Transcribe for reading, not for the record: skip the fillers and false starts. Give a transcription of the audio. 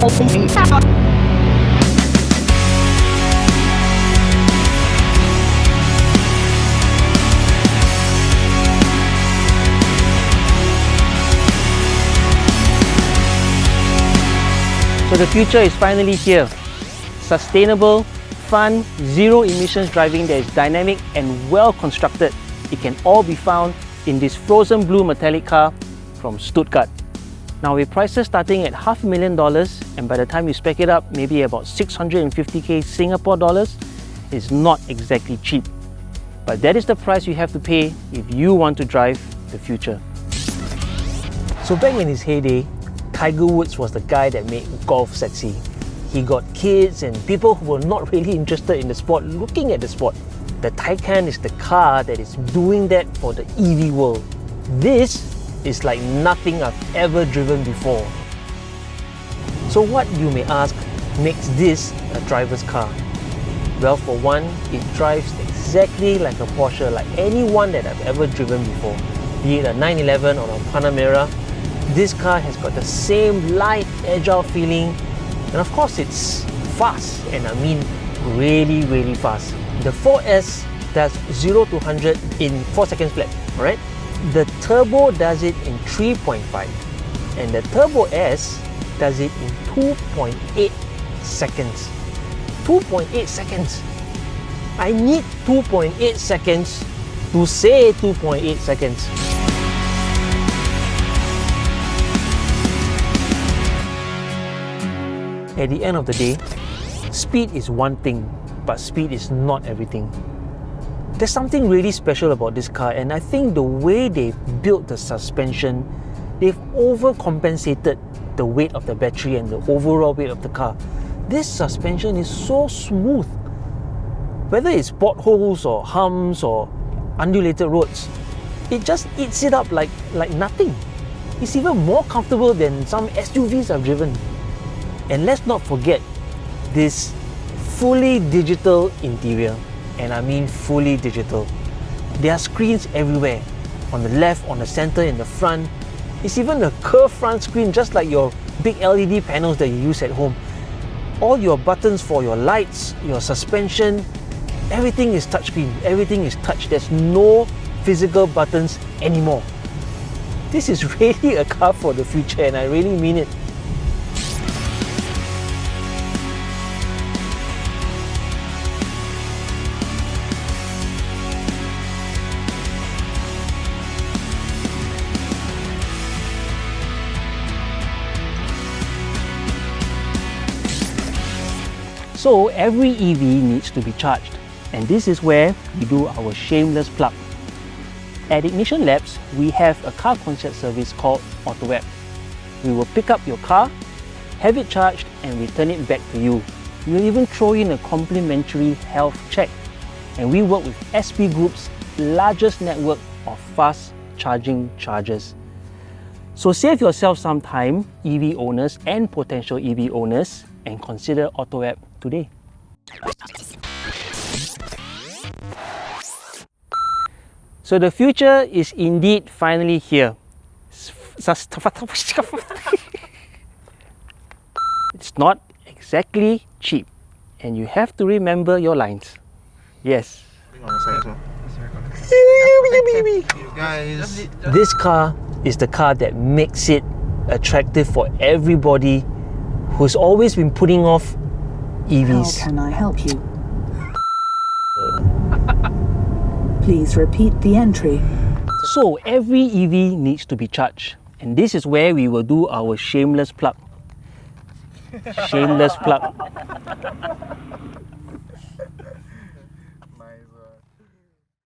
So the future is finally here. Sustainable, fun, zero emissions driving that is dynamic and well constructed. It can all be found in this frozen blue metallic car from Stuttgart. Now with prices starting at $500,000 and by the time you spec it up, maybe about 650k Singapore dollars, it's not exactly cheap. But that is the price you have to pay if you want to drive the future. So back in his heyday, Tiger Woods was the guy that made golf sexy. He got kids and people who were not really interested in the sport looking at the sport. The Taycan is the car that is doing that for the EV world. This is like nothing I've ever driven before. So what, you may ask, makes this a driver's car? Well, for one, it drives exactly like a Porsche, like any one that I've ever driven before. Be it a 911 or a Panamera, this car has got the same light, agile feeling, and of course it's fast, and I mean really, really fast. The 4S does 0 to 100 in 4 seconds flat, alright? The Turbo does it in 3.5, and the Turbo S does it in 2.8 seconds. 2.8 seconds! I need 2.8 seconds to say 2.8 seconds. At the end of the day, speed is one thing, but speed is not everything. There's something really special about this car, and I think the way they've built the suspension, they've overcompensated the weight of the battery and the overall weight of the car. This suspension is so smooth. Whether it's potholes or humps or undulated roads, it just eats it up like nothing. It's even more comfortable than some SUVs I've driven. And let's not forget this fully digital interior, and I mean fully digital. There are screens everywhere, on the left, on the center, in the front. It's even a curved front screen just like your big LED panels that you use at home. All your buttons for your lights, your suspension, everything is touchscreen, everything is touch. There's no physical buttons anymore. This is really a car for the future, and I really mean it. So every EV needs to be charged, and this is where we do our shameless plug. At Ignition Labs, we have a car concierge service called AutoWeb. We will pick up your car, have it charged, and return it back to you. We'll even throw in a complimentary health check. And we work with SP Group's largest network of fast charging chargers. So save yourself some time, EV owners and potential EV owners, and consider AutoWeb today. So the future is indeed finally here. It's not exactly cheap, and you have to remember your lines. Yes. Guys, this car is the car that makes it attractive for everybody who's always been putting off EVs. How can I help you? Please repeat the entry. So every EV needs to be charged, and this is where we will do our shameless plug. Shameless plug.